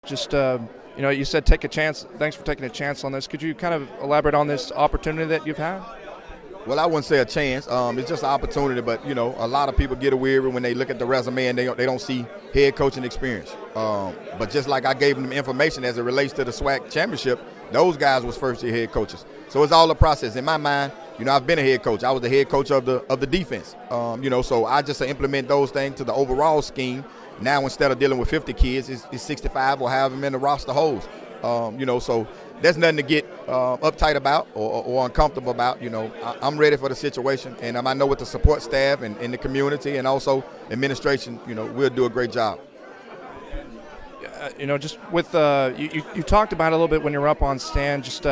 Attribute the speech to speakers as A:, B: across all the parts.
A: Just you said take a chance. Thanks for taking a chance on this. Could you kind of elaborate on this opportunity that you've had?
B: Well, I wouldn't say a chance. It's just an opportunity, but a lot of people get weary when they look at the resume and they don't see head coaching experience. But just like I gave them information as it relates to the SWAC championship, those guys was first-year head coaches. So it's all a process. In my mind, I've been a head coach. I was the head coach of the defense. So I just implement those things to the overall scheme. Now instead of dealing with 50 kids, it's 65 or however many roster holds. So there's nothing to get uptight about or uncomfortable about. I'm ready for the situation, and I know with the support staff and the community and also administration, we'll do a great job.
A: Just with you talked about it a little bit when you were up on stand, just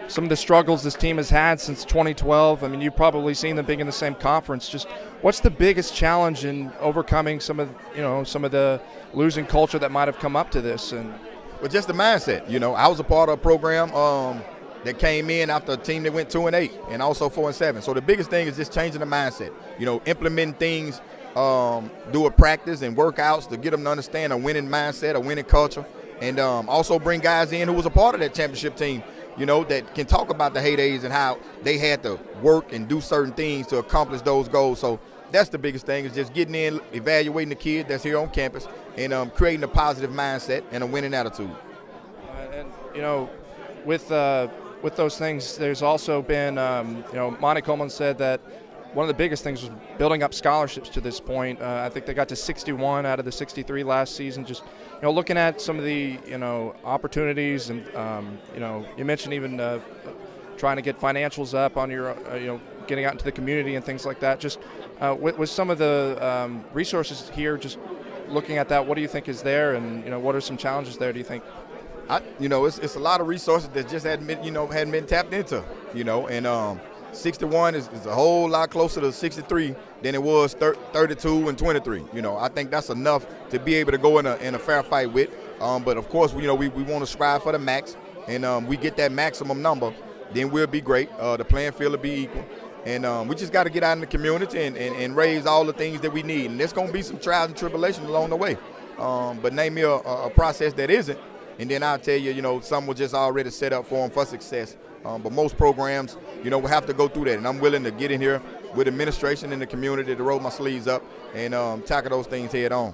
A: some of the struggles this team has had since 2012. I mean, you've probably seen them being in the same conference. Just what's the biggest challenge in overcoming some of the losing culture that might have come up to this? And
B: well, just the mindset. I was a part of a program that came in after a team that went 2-8 and also 4-7. So the biggest thing is just changing the mindset. Implementing things, do a practice and workouts to get them to understand a winning mindset, a winning culture, and also bring guys in who was a part of that championship team. That can talk about the heydays and how they had to work and do certain things to accomplish those goals. So that's the biggest thing, is just getting in, evaluating the kid that's here on campus, and creating a positive mindset and a winning attitude.
A: With those things, there's also been, Monty Coleman said that one of the biggest things was building up scholarships to this point. I think they got to 61 out of the 63 last season. Just looking at some of the opportunities, and you mentioned even trying to get financials up on your getting out into the community and things like that. Just with some of the resources here, just looking at that, what do you think is there, and what are some challenges there, do you think?
B: It's a lot of resources that just hadn't been tapped into, and 61 is a whole lot closer to 63 than it was 32 and 23. I think that's enough to be able to go in a fair fight with. But of course, we want to strive for the max, and we get that maximum number, then we'll be great. The playing field will be equal, and we just got to get out in the community and raise all the things that we need. And there's going to be some trials and tribulations along the way. But name me a process that isn't, and then I'll tell you, some was just already set up for them for success. But most programs, we have to go through that, and I'm willing to get in here with administration and the community to roll my sleeves up and tackle those things head on.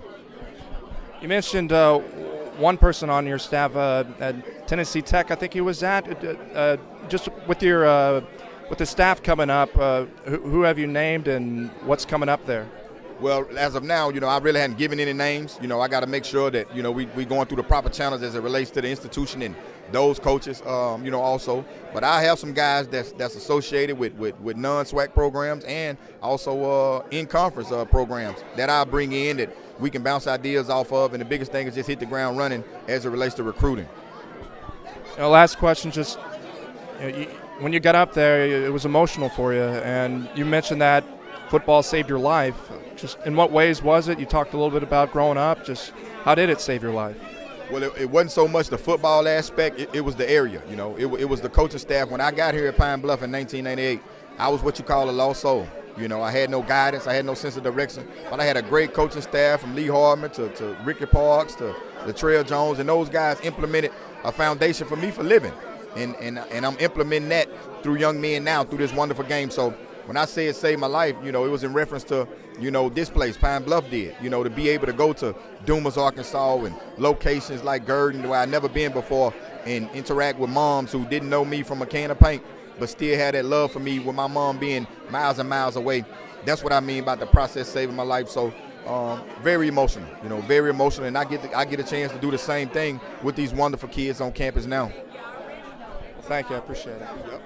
A: You mentioned one person on your staff at Tennessee Tech, I think he was at. Just with the staff coming up, who have you named, and what's coming up there?
B: Well, as of now, I really hadn't given any names. I got to make sure that, we going through the proper channels as it relates to the institution and those coaches, also. But I have some guys that's associated with non-SWAC programs and also in-conference programs that I bring in that we can bounce ideas off of. And the biggest thing is just hit the ground running as it relates to recruiting.
A: Last question, just when you got up there, it was emotional for you, and you mentioned that football saved your life. Just in what ways was it? You talked a little bit about growing up. Just how did it save your life?
B: Well, it wasn't so much the football aspect. It was the area. It was the coaching staff. When I got here at Pine Bluff in 1998, I was what you call a lost soul. I had no guidance. I had no sense of direction. But I had a great coaching staff, from Lee Hardman to Ricky Parks to Latrell Jones, and those guys implemented a foundation for me for living. And I'm implementing that through young men now through this wonderful game. So when I say it saved my life, it was in reference to, this place, Pine Bluff did, to be able to go to Dumas, Arkansas, and locations like Gurdon, where I'd never been before, and interact with moms who didn't know me from a can of paint, but still had that love for me, with my mom being miles and miles away. That's what I mean about the process saving my life. So very emotional, very emotional, and I get a chance to do the same thing with these wonderful kids on campus now.
A: Well, thank you. I appreciate it. Yep.